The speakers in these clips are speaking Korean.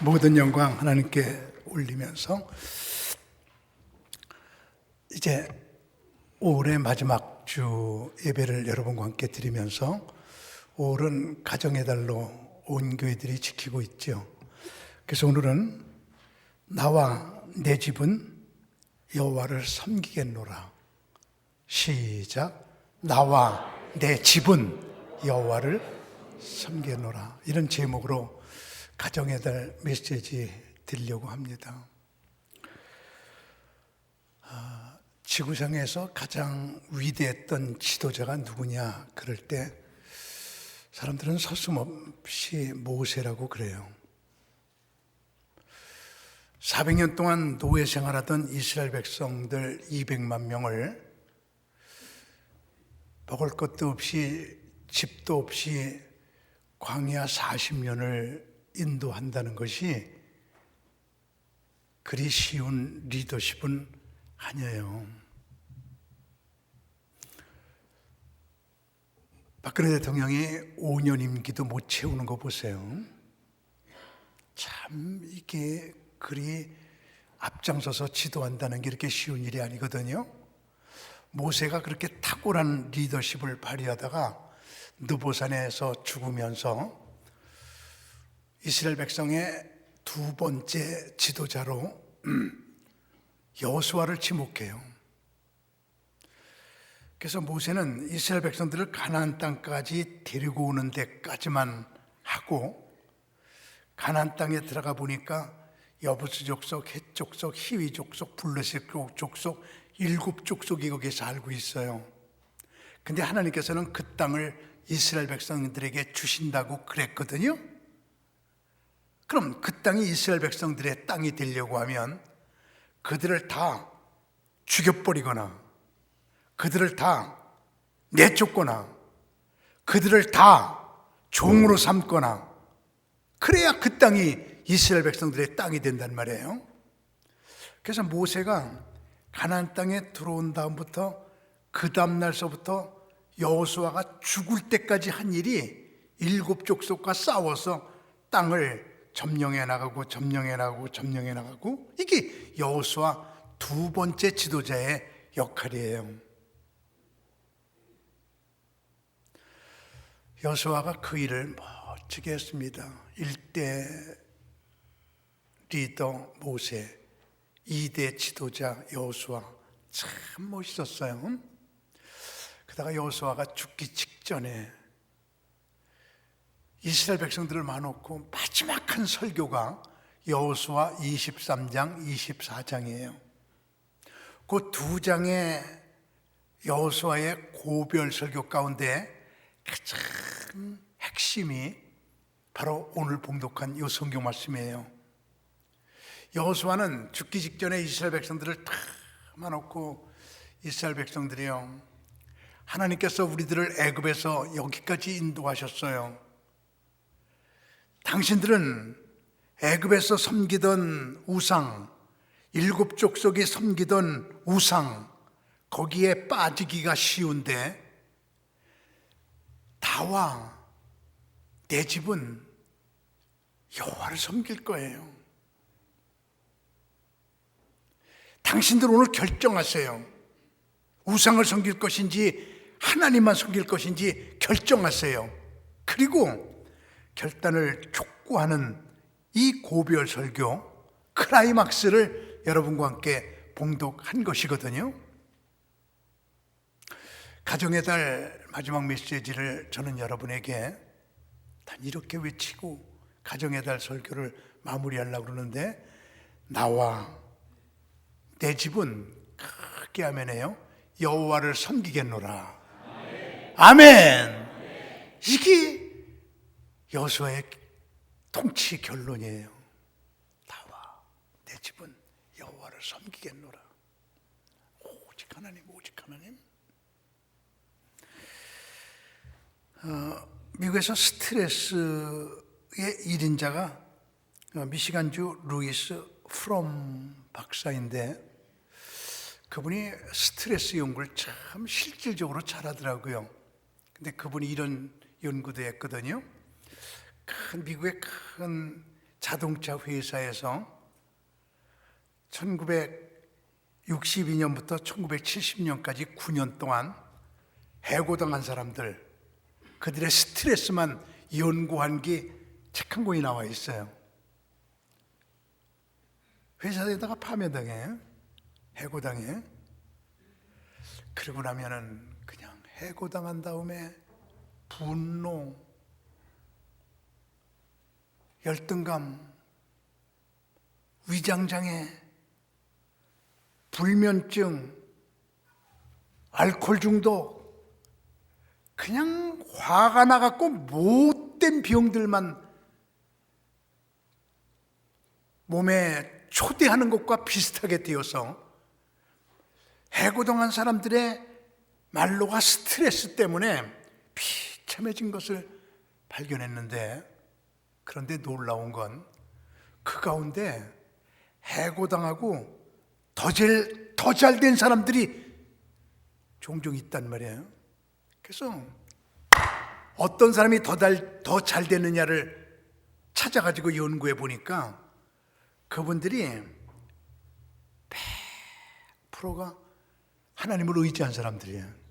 모든 영광 하나님께 올리면서 이제 올해 마지막 주 예배를 여러분과 함께 드리면서 5월은 가정의 달로 온 교회들이 지키고 있죠. 그래서 오늘은 나와 내 집은 여호와를 섬기겠노라. 시작. 나와 내 집은 여호와를 섬기노라. 이런 제목으로 가정의 달 메시지 드리려고 합니다. 지구상에서 가장 위대했던 지도자가 누구냐 그럴 때 사람들은 서슴없이 모세라고 그래요. 400년 동안 노예 생활하던 이스라엘 백성들 200만 명을 먹을 것도 없이 집도 없이 광야 40년을 인도한다는 것이 그리 쉬운 리더십은 아니에요. 박근혜 대통령이 5년 임기도 못 채우는 거 보세요. 참 이게 그리 앞장서서 지도한다는 게 이렇게 쉬운 일이 아니거든요. 모세가 그렇게 탁월한 리더십을 발휘하다가 느보산에서 죽으면서 이스라엘 백성의 두 번째 지도자로 여호수아를 지목해요. 그래서 모세는 이스라엘 백성들을 가나안 땅까지 데리고 오는 데까지만 하고, 가나안 땅에 들어가 보니까 여부스 족속, 헷 족속, 히위 족속, 블레셋 족속 7족속이 거기에 살고 있어요. 근데 하나님께서는 그 땅을 이스라엘 백성들에게 주신다고 그랬거든요. 그럼 그 땅이 이스라엘 백성들의 땅이 되려고 하면 그들을 다 죽여버리거나 그들을 다 내쫓거나 그들을 다 종으로 삼거나 그래야 그 땅이 이스라엘 백성들의 땅이 된단 말이에요. 그래서 모세가 가나안 땅에 들어온 다음부터 그 다음날서부터 여호수아가 죽을 때까지 한 일이 7족속과 싸워서 땅을 점령해 나가고 이게 여호수아 두 번째 지도자의 역할이에요. 여호수아가 그 일을 멋지게 했습니다. 1대 리더 모세, 2대 지도자 여호수아, 참 멋있었어요. 그러다가 여호수아가 죽기 직전에 이스라엘 백성들을 마놓고 마지막 한 설교가 여호수아 23장, 24장이에요. 그 두 장의 여호수아의 고별 설교 가운데 가장 핵심이 바로 오늘 봉독한 이 성경 말씀이에요. 여호수아는 죽기 직전에 이스라엘 백성들을 다 마놓고 이스라엘 백성들이요, 하나님께서 우리들을 애굽에서 여기까지 인도하셨어요. 당신들은 애굽에서 섬기던 우상, 7족속이 섬기던 우상, 거기에 빠지기가 쉬운데 나와 내 집은 여호와를 섬길 거예요. 당신들 오늘 결정하세요. 우상을 섬길 것인지 하나님만 섬길 것인지 결정하세요. 그리고 결단을 촉구하는 이 고별 설교 클라이막스를 여러분과 함께 봉독한 것이거든요. 가정의 달 마지막 메시지를 저는 여러분에게 단 이렇게 외치고 가정의 달 설교를 마무리하려고 그러는데, 나와 내 집은 크게 아멘해요. 여호와를 섬기겠노라. 아멘. 이게 여호수아의 통치 결론이에요. 나와 내 집은 여호와를 섬기겠노라. 오직 하나님, 오직 하나님. 미국에서 스트레스의 1인자가 미시간주 루이스 프롬 박사인데, 그분이 스트레스 연구를 참 실질적으로 잘하더라고요. 근데 그분이 이런 연구도 했거든요. 미국의 큰 자동차 회사에서 1962년부터 1970년까지 9년 동안 해고당한 사람들, 그들의 스트레스만 연구한 게 책 한 권이 나와 있어요. 회사에다가 파면당해, 해고당해. 그러고 나면은 그냥 해고당한 다음에 분노, 열등감, 위장장애, 불면증, 알코올 중독, 그냥 화가 나갖고 못된 병들만 몸에 초대하는 것과 비슷하게 되어서 해고당한 사람들의 말로가 스트레스 때문에 비참해진 것을 발견했는데, 그런데 놀라운 건 그 가운데 해고당하고 더 잘 된 사람들이 종종 있단 말이에요. 그래서 어떤 사람이 더 잘 되느냐를 찾아가지고 연구해 보니까 그분들이 100%가 하나님을 의지한 사람들이에요.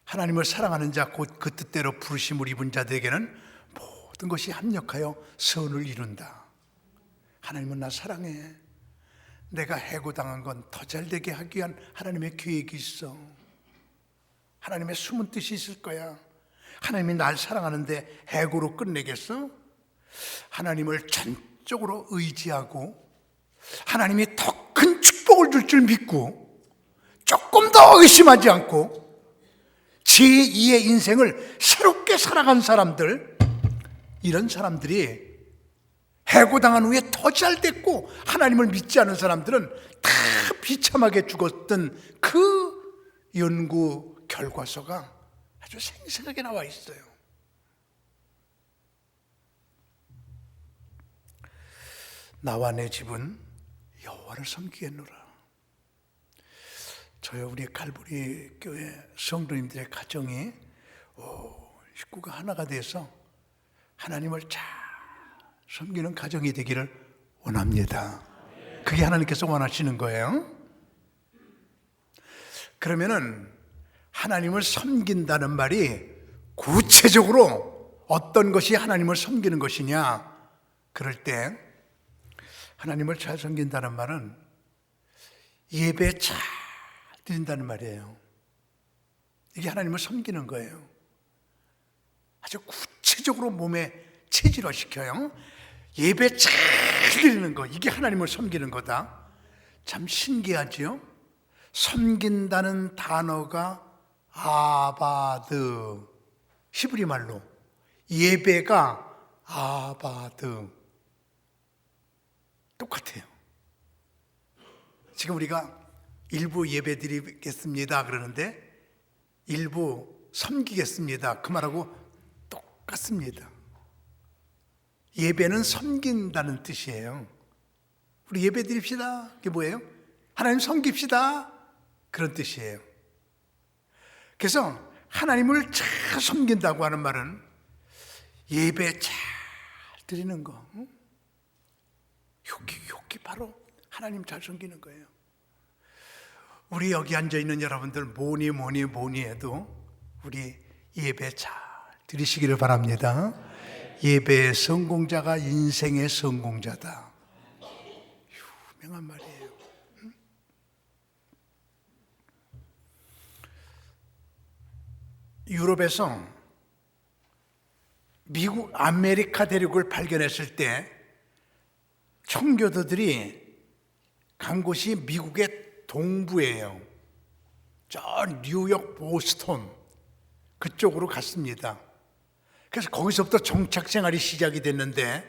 하나님을 사랑하는 자, 곧 그 뜻대로 부르심을 입은 자들에게는 모든 것이 합력하여 선을 이룬다. 하나님은 나 사랑해. 내가 해고당한 건 더 잘되게 하기 위한 하나님의 계획이 있어. 하나님의 숨은 뜻이 있을 거야. 하나님이 날 사랑하는데 해고로 끝내겠어? 하나님을 전적으로 의지하고 하나님이 더 큰 축복을 줄 믿고 조금 더 의심하지 않고 제2의 인생을 새롭게 살아간 사람들, 이런 사람들이 해고당한 후에 더 잘됐고, 하나님을 믿지 않은 사람들은 다 비참하게 죽었던 그 연구 결과서가 아주 생생하게 나와 있어요. 나와 내 집은 여호와를 섬기겠노라. 저요, 우리 갈보리 교회 성도님들의 가정이 식구가 하나가 돼서 하나님을 잘 섬기는 가정이 되기를 원합니다. 그게 하나님께서 원하시는 거예요. 그러면은 하나님을 섬긴다는 말이 구체적으로 어떤 것이 하나님을 섬기는 것이냐? 그럴 때 하나님을 잘 섬긴다는 말은 예배 잘 드린다는 말이에요. 이게 하나님을 섬기는 거예요. 아주 구체적으로 몸에 체질화시켜요. 예배 잘 드리는 거, 이게 하나님을 섬기는 거다. 참 신기하지요? 섬긴다는 단어가 아바드, 히브리 말로 예배가 아바드, 똑같아요. 지금 우리가 일부 예배 드리겠습니다 그러는데 일부 섬기겠습니다, 그 말하고 똑같습니다. 예배는 섬긴다는 뜻이에요. 우리 예배 드립시다, 그게 뭐예요? 하나님 섬깁시다, 그런 뜻이에요. 그래서 하나님을 잘 섬긴다고 하는 말은 예배 잘 드리는 거, 여기 바로 하나님 잘 섬기는 거예요. 우리 여기 앉아있는 여러분들 뭐니 해도 우리 예배 잘 드리시기를 바랍니다. 예배의 성공자가 인생의 성공자다. 유명한 말이에요. 유럽에서 미국 아메리카 대륙을 발견했을 때 청교도들이 간 곳이 미국의 동부예요. 저 뉴욕, 보스턴 그쪽으로 갔습니다. 그래서 거기서부터 정착 생활이 시작이 됐는데,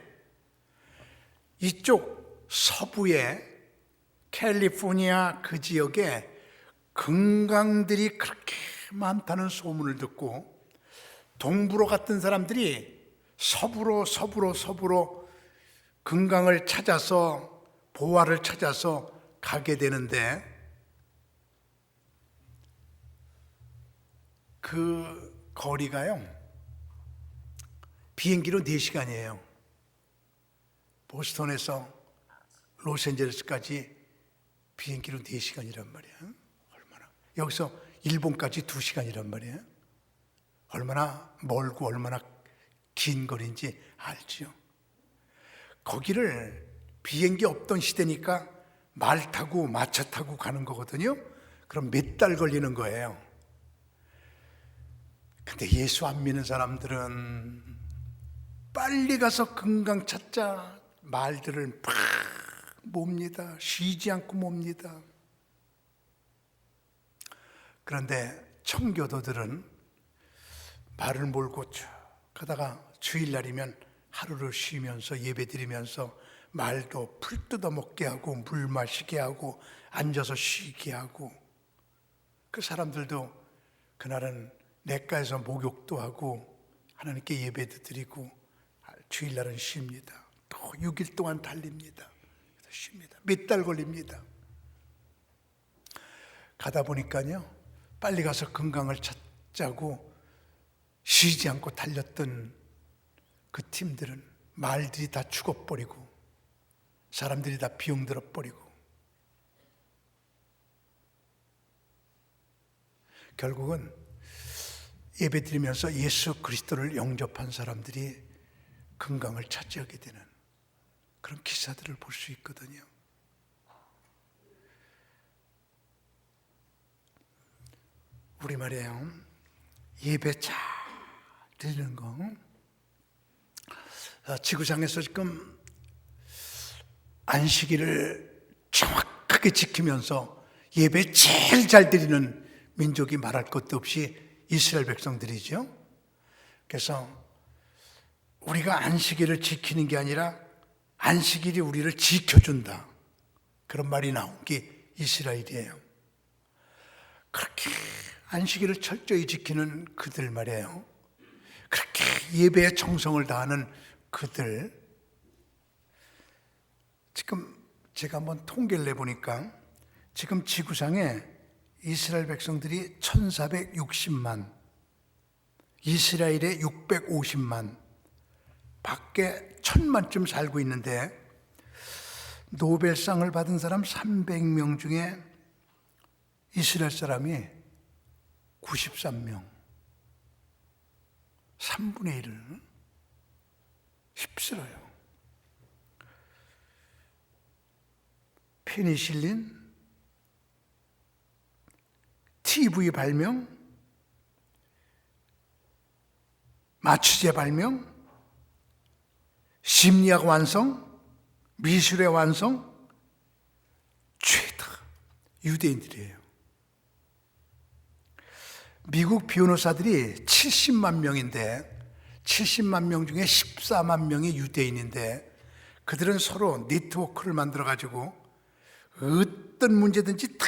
이쪽 서부의 캘리포니아 그 지역에 금강들이 그렇게 많다는 소문을 듣고 동부로 갔던 사람들이 서부로 금강을 찾아서, 보화를 찾아서 가게 되는데, 그 거리가요 비행기로 4시간이에요. 보스턴에서 로스앤젤레스까지 비행기로 4시간이란 말이에요. 얼마나. 여기서 일본까지 2시간이란 말이에요. 얼마나 멀고 얼마나 긴 거리인지 알죠. 거기를 비행기 없던 시대니까 말 타고 마차 타고 가는 거거든요. 그럼 몇 달 걸리는 거예요. 근데 예수 안 믿는 사람들은 빨리 가서 건강 찾자 말들을 막 몹니다. 쉬지 않고 몹니다. 그런데 청교도들은 말을 몰고 쭉 가다가 주일날이면 하루를 쉬면서 예배드리면서 말도 풀 뜯어 먹게 하고 물 마시게 하고 앉아서 쉬게 하고, 그 사람들도 그날은 냇가에서 목욕도 하고 하나님께 예배도 드리고 주일날은 쉽니다. 또 6일 동안 달립니다. 쉽니다. 몇 달 걸립니다. 가다 보니까요, 빨리 가서 건강을 찾자고 쉬지 않고 달렸던 그 팀들은 말들이 다 죽어버리고 사람들이 다 비용들어버리고, 결국은 예배드리면서 예수 그리스도를 영접한 사람들이 건강을 차지하게 되는 그런 기사들을 볼 수 있거든요. 우리 말이에요, 예배 잘 드리는 거, 지구상에서 지금 안식일을 정확하게 지키면서 예배 제일 잘 드리는 민족이 말할 것도 없이 이스라엘 백성들이죠. 그래서 우리가 안식일을 지키는 게 아니라 안식일이 우리를 지켜준다, 그런 말이 나온 게 이스라엘이에요. 그렇게 안식일을 철저히 지키는 그들 말이에요. 그렇게 예배에 정성을 다하는 그들, 지금 제가 한번 통계를 내보니까 지금 지구상에 이스라엘 백성들이 1460만, 이스라엘에 650만, 밖에 1000만쯤 살고 있는데 노벨상을 받은 사람 300명 중에 이스라엘 사람이 93명, 3분의 1을 휩쓸어요. 페니실린, TV 발명, 마취제 발명, 심리학 완성, 미술의 완성, 죄다 유대인들이에요. 미국 변호사들이 70만 명인데 70만 명 중에 14만 명이 유대인인데, 그들은 서로 네트워크를 만들어가지고 어떤 문제든지 다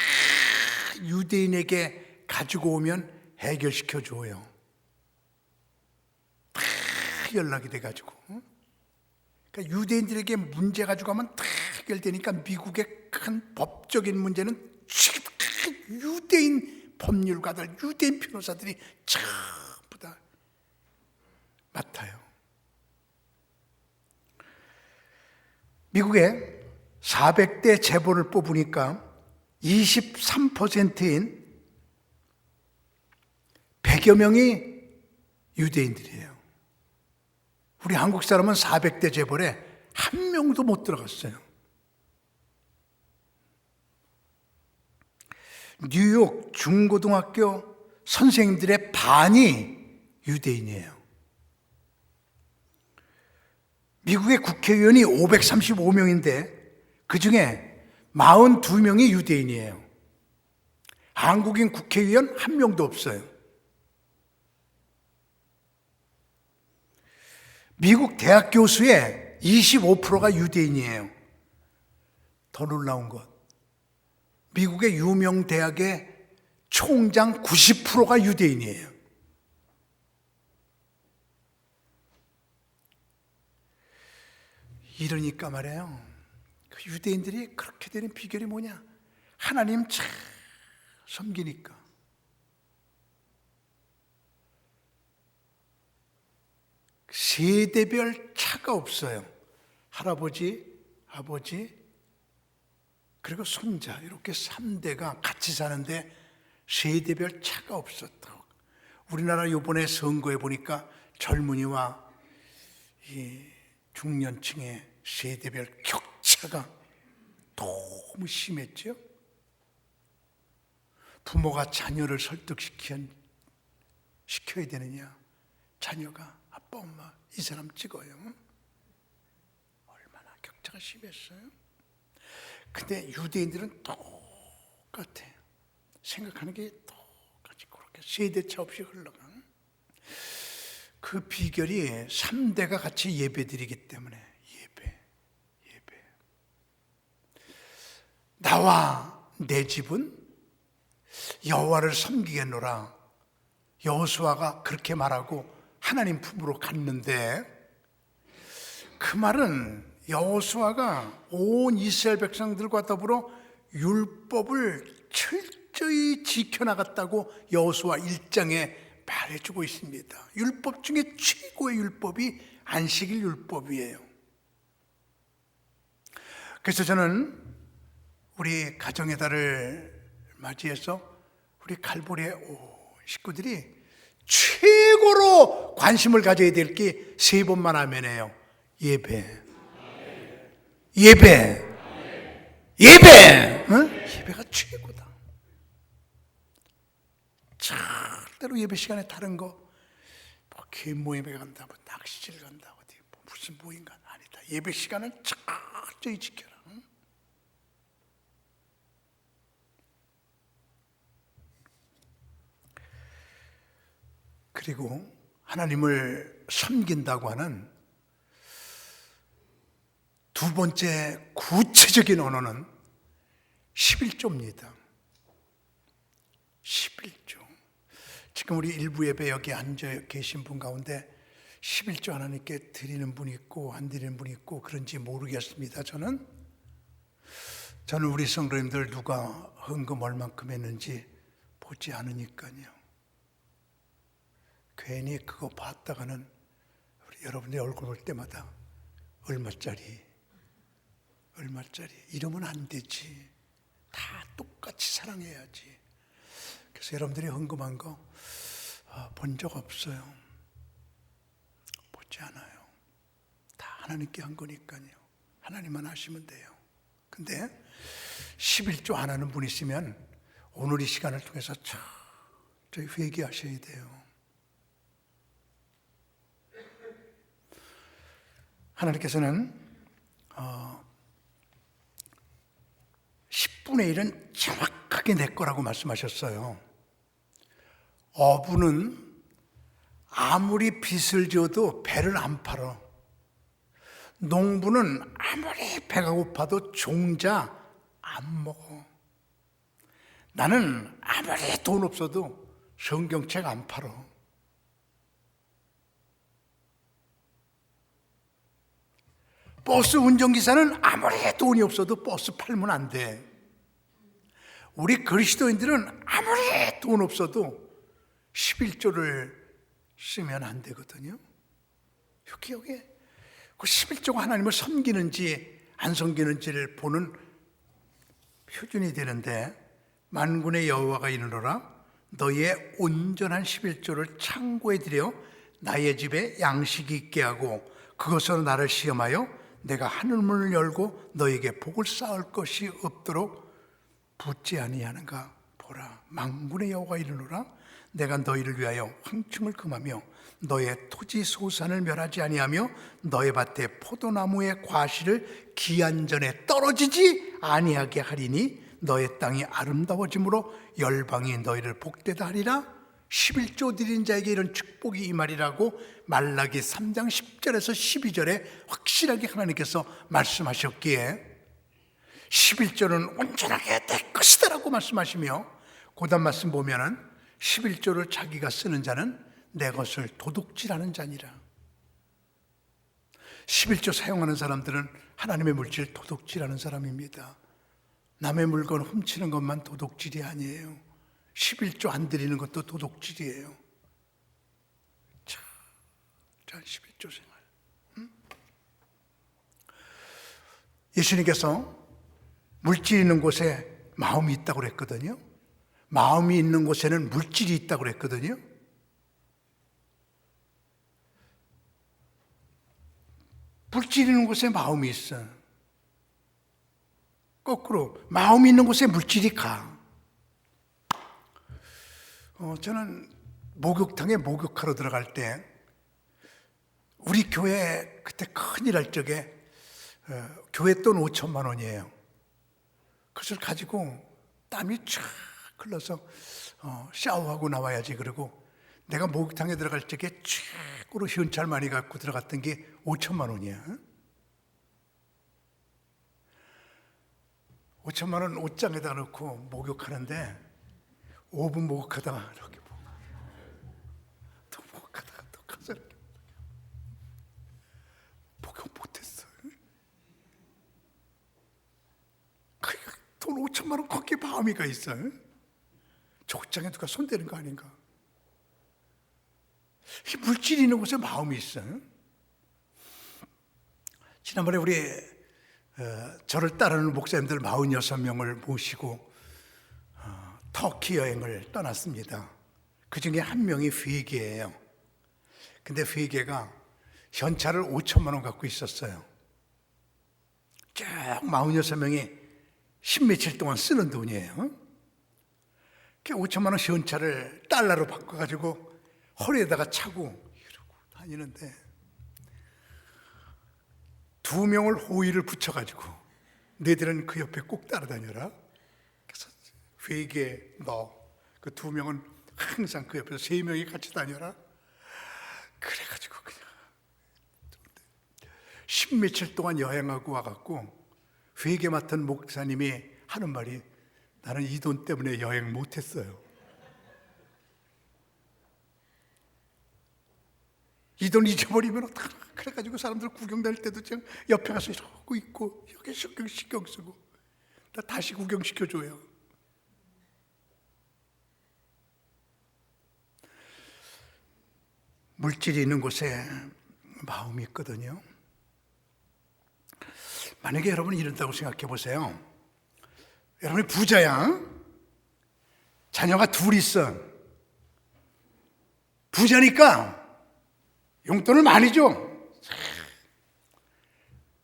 유대인에게 가지고 오면 해결시켜줘요. 다 연락이 돼가지고. 그러니까 유대인들에게 문제 가지고 가면 다 해결되니까 미국의 큰 법적인 문제는 유대인 법률가들, 유대인 변호사들이 전부 다 맡아요. 미국에 400대 재벌을 뽑으니까 23%인 100여 명이 유대인들이에요. 우리 한국 사람은 400대 재벌에 한 명도 못 들어갔어요. 뉴욕 중고등학교 선생님들의 반이 유대인이에요. 미국의 국회의원이 535명인데 그 중에 42명이 유대인이에요. 한국인 국회의원 한 명도 없어요. 미국 대학 교수의 25%가 유대인이에요. 더 놀라운 것, 미국의 유명 대학의 총장 90%가 유대인이에요. 이러니까 말이에요, 그 유대인들이 그렇게 되는 비결이 뭐냐? 하나님 참 섬기니까. 세대별 차가 없어요. 할아버지, 아버지, 그리고 손자 이렇게 3대가 같이 사는데 세대별 차가 없었다. 우리나라 이번에 선거에 보니까 젊은이와 이 중년층의 세대별 격차가 너무 심했죠. 부모가 자녀를 설득시켜야 되느냐, 자녀가 아빠 엄마 이 사람 찍어요. 얼마나 격차가 심했어요. 근데 유대인들은 똑같아. 생각하는 게 똑같이 그렇게 세대차 없이 흘러간 그 비결이 3대가 같이 예배드리기 때문에. 예배. 나와 내 집은 여호와를 섬기겠노라. 여호수아가 그렇게 말하고 하나님 품으로 갔는데, 그 말은 여호수아가 온 이스라엘 백성들과 더불어 율법을 철저히 지켜나갔다고 여호수아 1장에 말해주고 있습니다. 율법 중에 최고의 율법이 안식일 율법이에요. 그래서 저는 우리 가정의 달을 맞이해서 우리 칼보리의 식구들이 최고로 관심을 가져야 될 게 3번만 하면해요. 예배. 응? 예배가 최고다. 절대로 예배 시간에 다른 거, 뭐 개인 모임에 간다, 뭐 낚시질 간다, 어디 뭐 무슨 모임가 아니다. 예배 시간은 철저히 지켜라. 응? 그리고 하나님을 섬긴다고 하는 두 번째 구체적인 언어는 11조입니다. 11조. 지금 우리 일부 예배 여기 앉아 계신 분 가운데 11조 하나님께 드리는 분이 있고 안 드리는 분이 있고 그런지 모르겠습니다. 저는 우리 성도님들 누가 헌금 얼만큼 했는지 보지 않으니까요. 괜히 그거 봤다가는 우리 여러분의 얼굴 볼 때마다 얼마짜리 이러면 안 되지. 다 똑같이 사랑해야지. 그래서 여러분들이 헌금한 거 본 적 없어요. 보지 않아요. 다 하나님께 한 거니까요. 하나님만 하시면 돼요. 근데 11조 안 하는 분 있으면 오늘 이 시간을 통해서 저희 회개하셔야 돼요. 하나님께서는 10분의 1은 정확하게 내 거라고 말씀하셨어요. 어부는 아무리 빚을 져도 배를 안 팔아. 농부는 아무리 배가 고파도 종자 안 먹어. 나는 아무리 돈 없어도 성경책 안 팔아. 버스 운전기사는 아무리 돈이 없어도 버스 팔면 안 돼. 우리 그리스도인들은 아무리 돈 없어도 11조를 쓰면 안 되거든요. 여기 그 11조가 하나님을 섬기는지 안 섬기는지를 보는 표준이 되는데, 만군의 여호와가 이르노라 너희의 온전한 11조를 창고에 들여 나의 집에 양식이 있게 하고 그것으로 나를 시험하여 내가 하늘문을 열고 너에게 복을 쌓을 것이 없도록 붙지 아니하는가 보라. 만군의 여호와가 이르노라 내가 너희를 위하여 황충을 금하며 너의 토지 소산을 멸하지 아니하며 너의 밭에 포도나무의 과실을 기한전에 떨어지지 아니하게 하리니 너의 땅이 아름다워짐으로 열방이 너희를 복되다 하리라. 11조 드린 자에게 이런 축복이 임하리라고 말라기 3장 10절에서 12절에 확실하게 하나님께서 말씀하셨기에 11조는 온전하게 내 것이다 라고 말씀하시며, 그 다음 말씀 보면은 11조를 자기가 쓰는 자는 내 것을 도둑질하는 자니라. 11조 사용하는 사람들은 하나님의 물질 도둑질하는 사람입니다. 남의 물건 훔치는 것만 도둑질이 아니에요. 11조 안 드리는 것도 도둑질이에요. 자, 11조 생활. 예수님께서 물질이 있는 곳에 마음이 있다고 그랬거든요. 마음이 있는 곳에는 물질이 있다고 그랬거든요. 물질이 있는 곳에 마음이 있어. 거꾸로 마음이 있는 곳에 물질이 가. 저는 목욕탕에 목욕하러 들어갈 때 우리 교회 그때 큰일 할 적에 교회 돈 5천만 원이에요. 그것을 가지고 땀이 쫙 흘러서 샤워하고 나와야지. 그러고 내가 목욕탕에 들어갈 적에 최고로 현찰 많이 갖고 들어갔던 게 5천만 원이야. 5천만 원 옷장에다 넣고 목욕하는데 5분 목욕하다가 이렇게 또 목욕하다가 또 가서 이렇게 목욕 못했어. 돈 5천만 원 거기에 마음이 가 있어. 저 옷장에 누가 손대는 거 아닌가? 이 물질이 있는 곳에 마음이 있어. 지난번에 우리 저를 따르는 목사님들 46명을 모시고 터키 여행을 떠났습니다. 그 중에 한 명이 회계예요. 근데 회계가 현찰을 5천만 원 갖고 있었어요. 쭉 46명이 10며칠 동안 쓰는 돈이에요. 그 5천만 원 현찰을 달러로 바꿔가지고 허리에다가 차고 이러고 다니는데 2명을 호의를 붙여가지고 너희들은 그 옆에 꼭 따라다녀라. 그래서 회계 너 그 2명은 항상 그 옆에서 3명이 같이 다녀라. 그래가지고 그냥 10며칠 동안 여행하고 와갖고 회계 맡은 목사님이 하는 말이 나는 이 돈 때문에 여행 못했어요. 이 돈 잊어버리면 어떡하나. 그래가지고 사람들 구경 다닐 때도 그냥 옆에 가서 이러고 있고 여기 신경 쓰고 나 다시 구경시켜줘요. 물질이 있는 곳에 마음이 있거든요. 만약에 여러분이 이런다고 생각해 보세요. 여러분이 부자야. 자녀가 둘 있어. 부자니까 용돈을 많이 줘.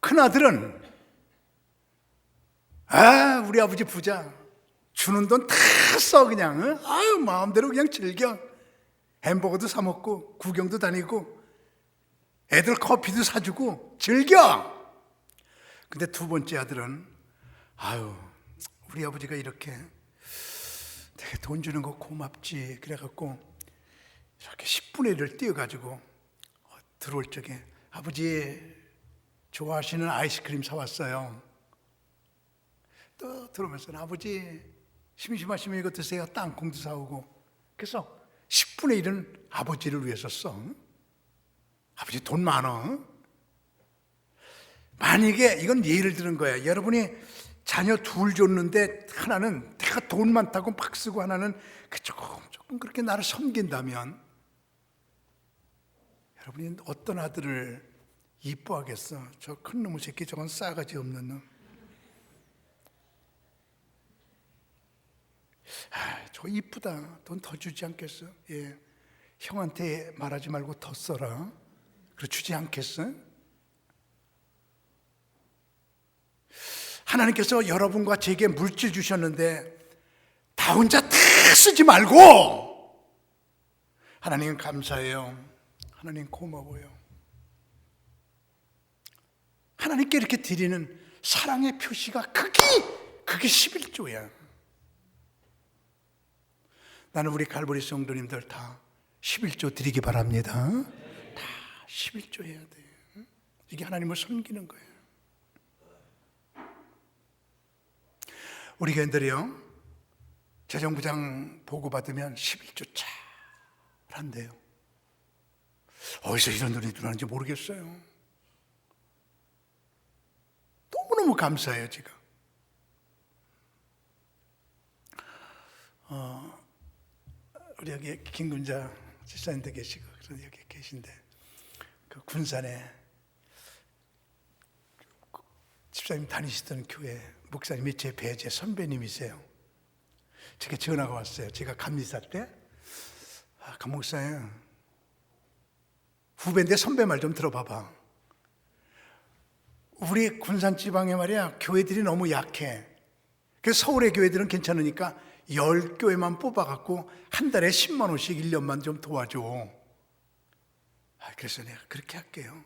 큰아들은 우리 아버지 부자. 주는 돈 다 써 그냥. 마음대로 그냥 즐겨. 햄버거도 사 먹고 구경도 다니고 애들 커피도 사주고 즐겨. 근데 두 번째 아들은 우리 아버지가 이렇게 되게 돈 주는 거 고맙지. 그래갖고 이렇게 10분의 1을 띄어가지고 들어올 적에 아버지 좋아하시는 아이스크림 사왔어요. 또 들어오면서 아버지 심심하시면 이거 드세요. 땅콩도 사오고. 그래서 10분의 1은 아버지를 위해서 써. 아버지 돈 많아. 만약에 이건 예를 드는 거야. 여러분이 자녀 둘 줬는데 하나는 내가 돈 많다고 막 쓰고 하나는 조금 그렇게 나를 섬긴다면 여러분이 어떤 아들을 이뻐하겠어? 저 큰 놈의 새끼 저건 싸가지 없는 놈. 저 이쁘다. 돈 더 주지 않겠어? 예. 형한테 말하지 말고 더 써라. 그래 주지 않겠어? 하나님께서 여러분과 제게 물질 주셨는데 다 혼자 다 쓰지 말고 하나님 감사해요. 하나님 고마워요. 하나님께 이렇게 드리는 사랑의 표시가 그게 11조야. 나는 우리 갈보리 성도님들 다 11조 드리기 바랍니다. 다 11조 해야 돼. 이게 하나님을 섬기는 거예요. 우리 교인들이요, 재정부장 보고받으면 11조 잘 한대요. 어디서 이런 돈이 들어가는지 모르겠어요. 너무너무 감사해요, 지금. 우리 여기 김군자 집사님도 계시고, 그런 여기 계신데, 그 군산에 집사님 다니시던 교회 목사님이 제 배제 선배님이세요. 제게 전화가 왔어요. 제가 감리사 때 강 목사님, 후배인데 선배 말 좀 들어봐봐. 우리 군산 지방에 말이야 교회들이 너무 약해. 그래서 서울의 교회들은 괜찮으니까 10교회만 뽑아갖고 한 달에 10만 원씩 1년만 좀 도와줘. 그래서 내가 그렇게 할게요.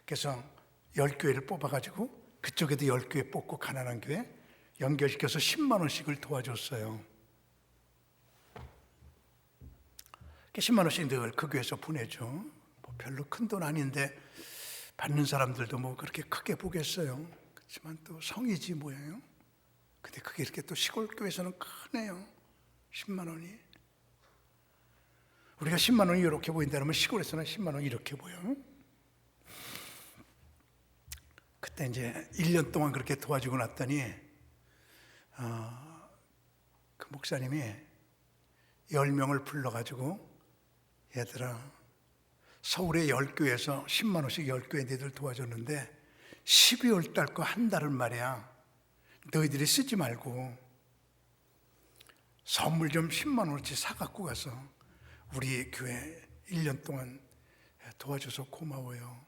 그래서 10교회를 뽑아가지고 그쪽에도 10교회 뽑고 가난한 교회 연결시켜서 10만 원씩을 도와줬어요. 10만 원씩 늘 그 교회에서 보내죠. 뭐 별로 큰 돈 아닌데 받는 사람들도 뭐 그렇게 크게 보겠어요. 그렇지만 또 성이지 뭐예요. 근데 그게 이렇게 또 시골 교회에서는 크네요. 10만 원이. 우리가 10만 원이 이렇게 보인다면 시골에서는 10만 원이 이렇게 보여요. 그때 이제 1년 동안 그렇게 도와주고 났더니 그 목사님이 10명을 불러가지고 얘들아, 서울의 10교회에서 10만 원씩 10교회 너희들 도와줬는데 12월 달 거 한 달은 말이야 너희들이 쓰지 말고 선물 좀 10만 원어치 사갖고 가서 우리 교회 1년 동안 도와줘서 고마워요.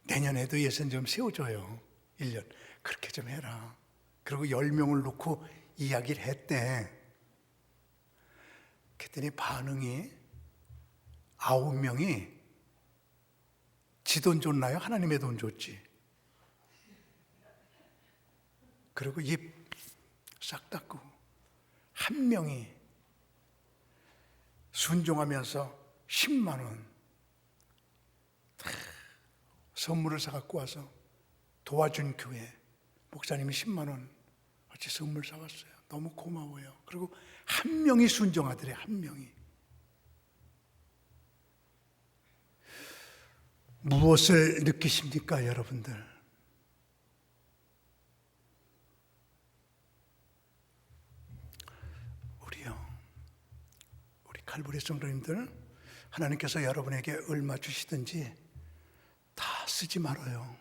내년에도 예산 좀 세워줘요. 1년 그렇게 좀 해라. 그리고 10명을 놓고 이야기를 했대. 그랬더니 반응이 9명이 지 돈 줬나요? 하나님의 돈 줬지. 그리고 입 싹 닫고 한 명이 순종하면서 10만 원 선물을 사갖고 와서 도와준 교회 목사님이 10만 원 어찌 선물 사왔어요. 너무 고마워요. 그리고 한 명이 순종하더래. 한 명이. 무엇을 느끼십니까, 여러분들? 우리 칼부리 성도님들, 하나님께서 여러분에게 얼마 주시든지 다 쓰지 말아요.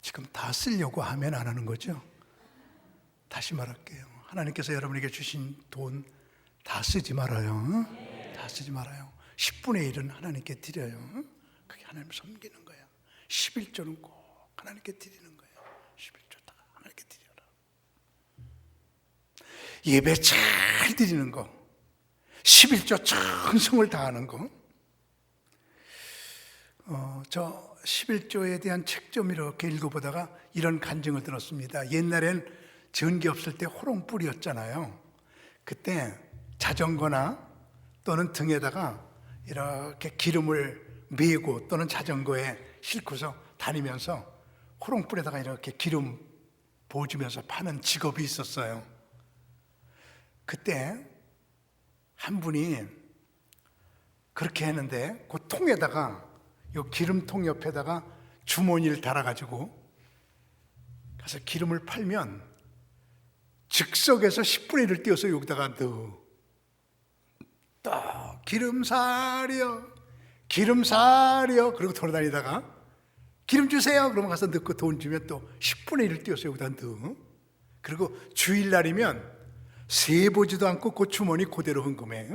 지금 다 쓰려고 하면 안 하는 거죠? 다시 말할게요. 하나님께서 여러분에게 주신 돈 다 쓰지 말아요. 다 쓰지 말아요. 10분의 1은 하나님께 드려요. 그게 하나님 섬기는 거야. 11조는 꼭 하나님께 드리는 거예요. 11조 다 하나님께 드려라. 예배 잘 드리는 거, 11조 전성을 다하는 거. 저 11조에 대한 책 좀 이렇게 읽어보다가 이런 간증을 들었습니다. 옛날엔 전기 없을 때 호롱 뿌리였잖아요. 그때 자전거나 또는 등에다가 이렇게 기름을 메고 또는 자전거에 싣고서 다니면서 호롱불에다가 이렇게 기름 부어주면서 파는 직업이 있었어요. 그때 한 분이 그렇게 했는데 그 통에다가 이 기름통 옆에다가 주머니를 달아가지고 가서 기름을 팔면 즉석에서 10분의 1을 띄워서 여기다가 넣어. 또 기름 사려 그리고 돌아다니다가 기름 주세요 그러면 가서 넣고 돈 주면 또 10분의 1을 띄워서 여기다 넣어. 그리고 주일날이면 세보지도 않고 그 주머니 그대로 헌금해.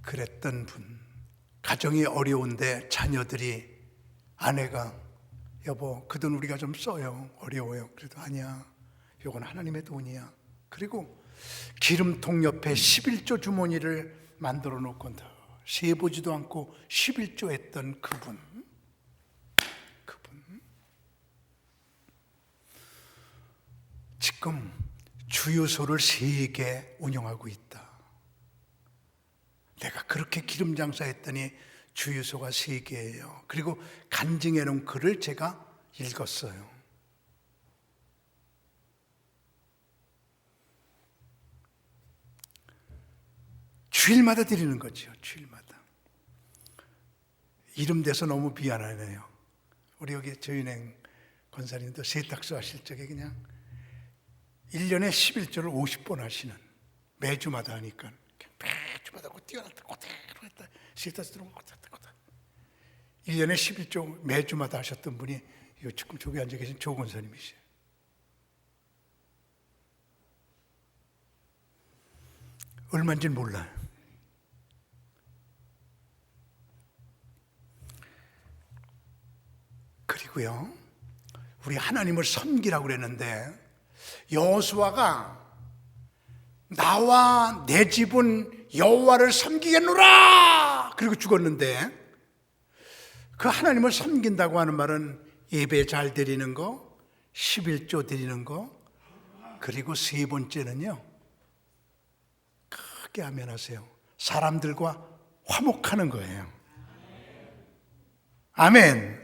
그랬던 분, 가정이 어려운데 자녀들이, 아내가 여보 그 돈 우리가 좀 써요, 어려워요. 그래도 아니야, 이건 하나님의 돈이야. 그리고 기름통 옆에 11조 주머니를 만들어 놓고 세보지도 않고 11조 했던 그분 지금 주유소를 3개 운영하고 있다. 내가 그렇게 기름 장사했더니 주유소가 3개예요. 그리고 간증해 놓은 글을 제가 읽었어요. 주일마다 드리는 거죠. 주일마다. 이름 대서 너무 미안하네요. 우리 여기 저희은행 권사님도 세탁소 하실 적에 그냥 1년에 11조를 50번 하시는, 매주마다 하니까 받았고 뛰어났다 고대로 했다 시에다 들어오고 고대 1년에 11조 매주마다 하셨던 분이 지금 저기 앉아 계신 조건사님이세요. 얼마인지는 몰라요. 그리고요, 우리 하나님을 섬기라고 그랬는데 여호수아가 나와 내 집은 여호와를 섬기겠노라 그리고 죽었는데, 그 하나님을 섬긴다고 하는 말은 예배 잘 드리는 거, 11조 드리는 거, 그리고 세 번째는요, 크게 아멘하세요. 사람들과 화목하는 거예요. 아멘.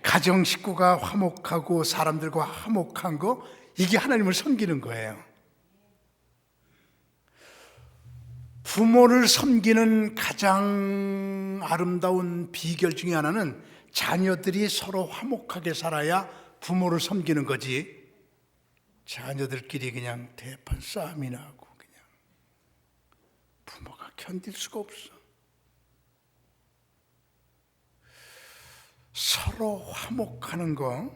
가정 식구가 화목하고 사람들과 화목한 거, 이게 하나님을 섬기는 거예요. 부모를 섬기는 가장 아름다운 비결 중에 하나는 자녀들이 서로 화목하게 살아야 부모를 섬기는 거지, 자녀들끼리 그냥 대판 싸움이나 하고 그냥 부모가 견딜 수가 없어. 서로 화목하는 거.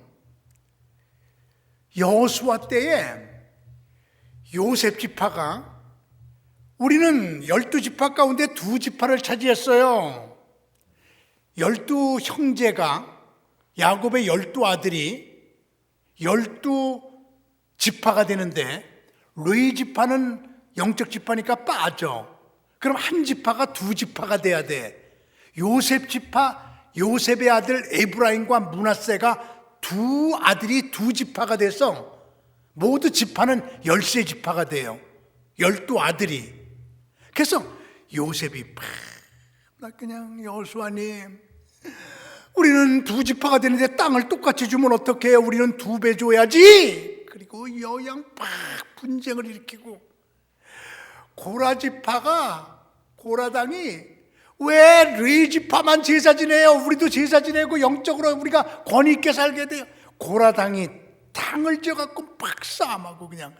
여호수아 때에 요셉 지파가, 우리는 12지파 가운데 2지파를 차지했어요. 12형제가, 야곱의 12아들이 12지파가 되는데 레위 지파는 영적 지파니까 빠져. 그럼 한 지파가 2지파가 돼야 돼. 요셉 지파, 요셉의 아들 에브라임과 므낫세가 두 아들이 2지파가 돼서 모두 지파는 13지파가 돼요. 12아들이. 그래서 요셉이 나 그냥 여호수아님, 우리는 2지파가 되는데 땅을 똑같이 주면 어떡해요? 우리는 2배 줘야지. 그리고 여양 분쟁을 일으키고, 고라당이 왜 레위 지파만 제사 지내요? 우리도 제사 지내고 영적으로 우리가 권위 있게 살게 돼요. 고라당이 당을 지어갖고 막 싸움하고, 그냥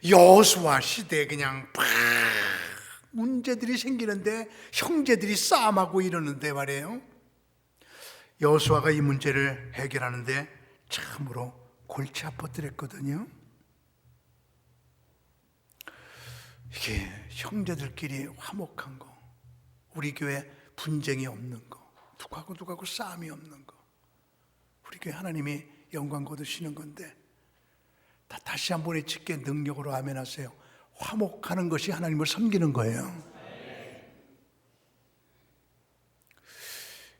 여호수아 시대에 그냥 문제들이 생기는데 형제들이 싸움하고 이러는데 말이에요. 여호수아가 이 문제를 해결하는데 참으로 골치 아팠더랬거든요. 이게 형제들끼리 화목한 거, 우리 교회 분쟁이 없는 거, 누구하고 싸움이 없는 거, 우리 교회 하나님이 영광 거두시는 건데, 다시 한번 외치게 능력으로 아멘하세요. 화목하는 것이 하나님을 섬기는 거예요.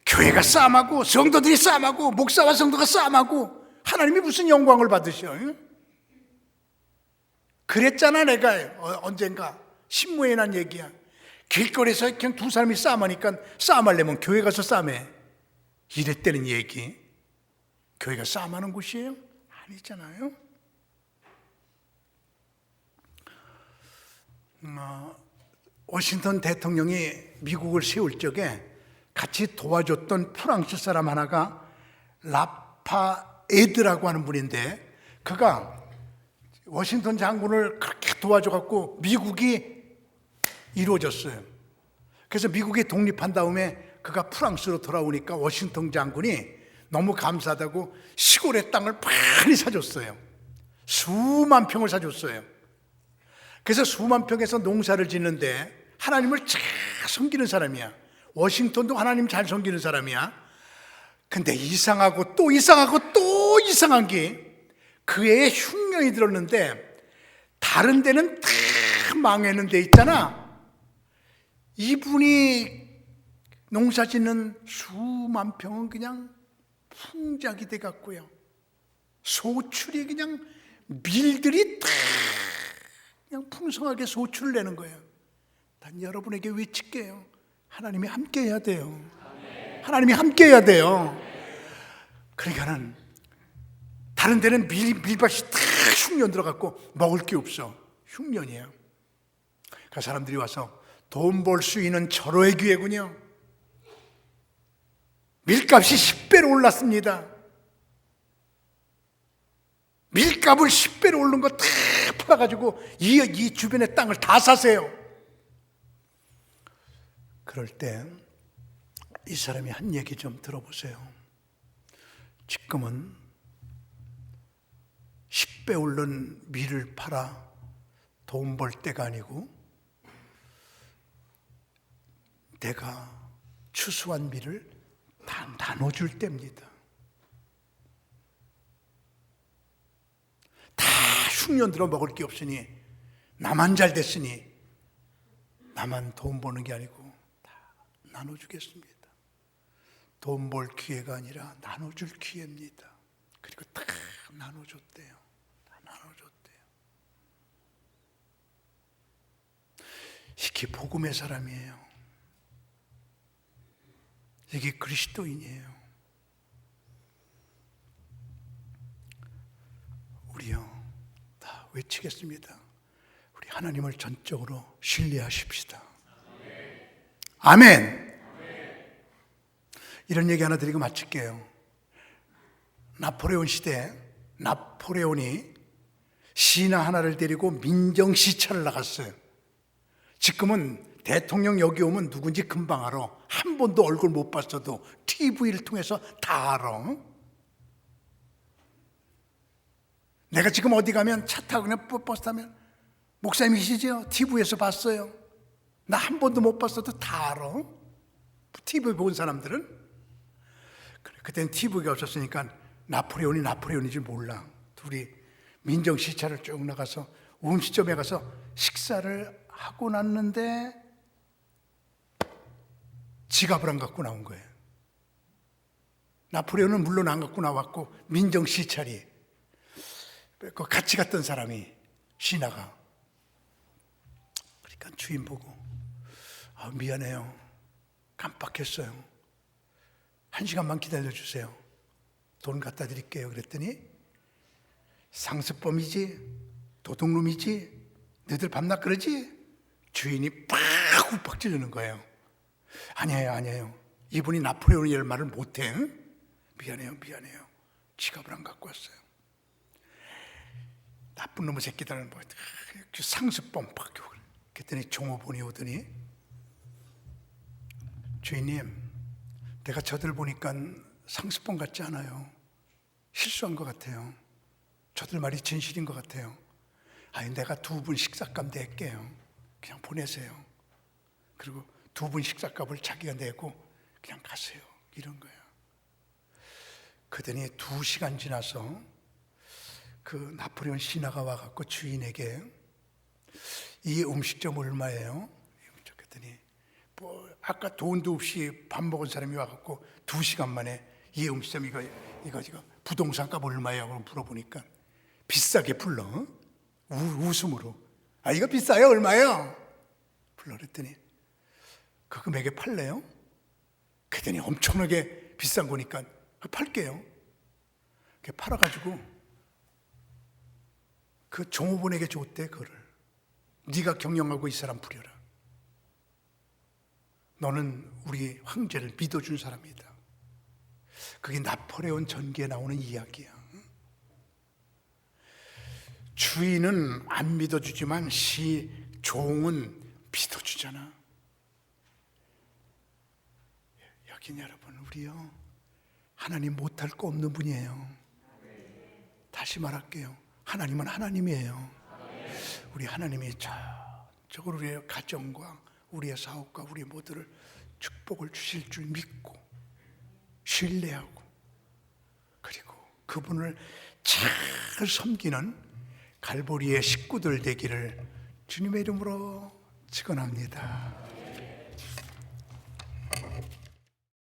교회가 싸움하고 성도들이 싸움하고 목사와 성도가 싸움하고 하나님이 무슨 영광을 받으셔? 그랬잖아. 내가 언젠가 신문에 난 얘기야. 길거리에서 그냥 두 사람이 싸움하니까 싸움하려면 교회 가서 싸움해, 이랬다는 얘기. 교회가 싸움하는 곳이에요? 아니잖아요. 워싱턴 대통령이 미국을 세울 적에 같이 도와줬던 프랑스 사람 하나가 라파에드라고 하는 분인데, 그가 워싱턴 장군을 그렇게 도와줘갖고 미국이 이루어졌어요. 그래서 미국이 독립한 다음에 그가 프랑스로 돌아오니까 워싱턴 장군이 너무 감사하다고 시골의 땅을 많이 사줬어요. 수만 평을 사줬어요. 그래서 수만 평에서 농사를 짓는데 하나님을 잘 섬기는 사람이야. 워싱턴도 하나님 잘 섬기는 사람이야. 근데 이상하고 또 이상하고 또 이상한 게, 그 애에 흉년이 들었는데 다른 데는 다 망했는 데 있잖아. 이분이 농사 짓는 수만 평은 그냥 풍작이 돼 갔고요. 소출이 그냥 밀들이 다 그냥 풍성하게 소출을 내는 거예요. 난 여러분에게 외칠게요. 하나님이 함께 해야 돼요. 하나님이 함께 해야 돼요. 그러니까는 다른 데는 밀밭이 다 흉년 들어갔고 먹을 게 없어. 흉년이에요. 그 사람들이 와서 돈 벌 수 있는 절호의 기회군요. 밀값이 10배로 올랐습니다. 밀값을 10배로 오른 거 다 팔아가지고 이 주변의 땅을 다 사세요. 그럴 때 이 사람이 한 얘기 좀 들어보세요. 지금은 10배 오른 밀을 팔아 돈 벌 때가 아니고 내가 추수한 밀을 다 나눠줄 때입니다. 다 흉년 들어 먹을 게 없으니, 나만 잘 됐으니 나만 돈 버는 게 아니고 다 나눠주겠습니다. 돈 벌 기회가 아니라 나눠줄 기회입니다. 그리고 다 나눠줬대요. 다 나눠줬대요. 이게 복음의 사람이에요. 이게 그리스도인이에요. 우리요 다 외치겠습니다. 우리 하나님을 전적으로 신뢰하십시다. 아멘. 이런 얘기 하나 드리고 마칠게요. 나폴레온 시대에 나폴레온이 신하 하나를 데리고 민정시찰을 나갔어요. 지금은 대통령 여기 오면 누군지 금방 알아. 한 번도 얼굴 못 봤어도 TV를 통해서 다 알아. 내가 지금 어디 가면 차 타고 그냥 버스 타면 목사님이시죠? TV에서 봤어요. 나 한 번도 못 봤어도 다 알아. TV 본 사람들은. 그때는 TV가 없었으니까 나폴레온이 나폴레온인지 몰라. 둘이 민정시찰을 쭉 나가서 음식점에 가서 식사를 하고 났는데 지갑을 안 갖고 나온 거예요. 나폴레온은 물론 안 갖고 나왔고 민정시찰이 같이 갔던 사람이 신하가 그러니까 주인 보고 미안해요. 깜빡했어요. 1시간만 기다려주세요. 돈 갖다 드릴게요. 그랬더니 상습범이지? 도둑놈이지? 너희들 밤낮 그러지? 주인이 팍 욱박 찌르는 거예요. 아니에요. 이분이 나폴레온이 열 말을 못해. 미안해요. 지갑을 안 갖고 왔어요. 나쁜 놈의 새끼들은 뭐 상습범 팍. 그랬더니 종업원이 오더니 주인님, 내가 저들 보니까 상습범 같지 않아요. 실수한 것 같아요. 저들 말이 진실인 것 같아요. 내가 2분 식사값 낼게요. 그냥 보내세요. 그리고 2분 식사값을 자기가 내고 그냥 가세요. 이런 거예요. 그러더니 2시간 지나서 그 나폴레온 신하가 와갖고 주인에게 이 음식점 얼마예요? 그랬더니 아까 돈도 없이 밥 먹은 사람이 와갖고 2시간 만에 이 음식점 이거 부동산 값 얼마예요? 물어보니까 비싸게 불러. 웃음으로 이거 비싸요? 얼마예요? 불러. 그랬더니 그 금액에 팔래요? 그랬더니 엄청나게 비싼 거니까 팔게요. 팔아가지고 그 종업원에게 줬대. 그거를 네가 경영하고 이 사람 부려라. 너는 우리 황제를 믿어준 사람이다. 그게 나폴레온 전기에 나오는 이야기야. 주인은 안 믿어주지만 종은 믿어주잖아. 여긴 여러분, 우리요 하나님 못할 거 없는 분이에요. 다시 말할게요. 하나님은 하나님이에요. 우리 하나님이 전적으로 우리의 가정과 우리의 사업과 우리 모두를 축복을 주실 줄 믿고 신뢰하고 그리고 그분을 잘 섬기는 갈보리의 식구들 되기를 주님의 이름으로 축원합니다.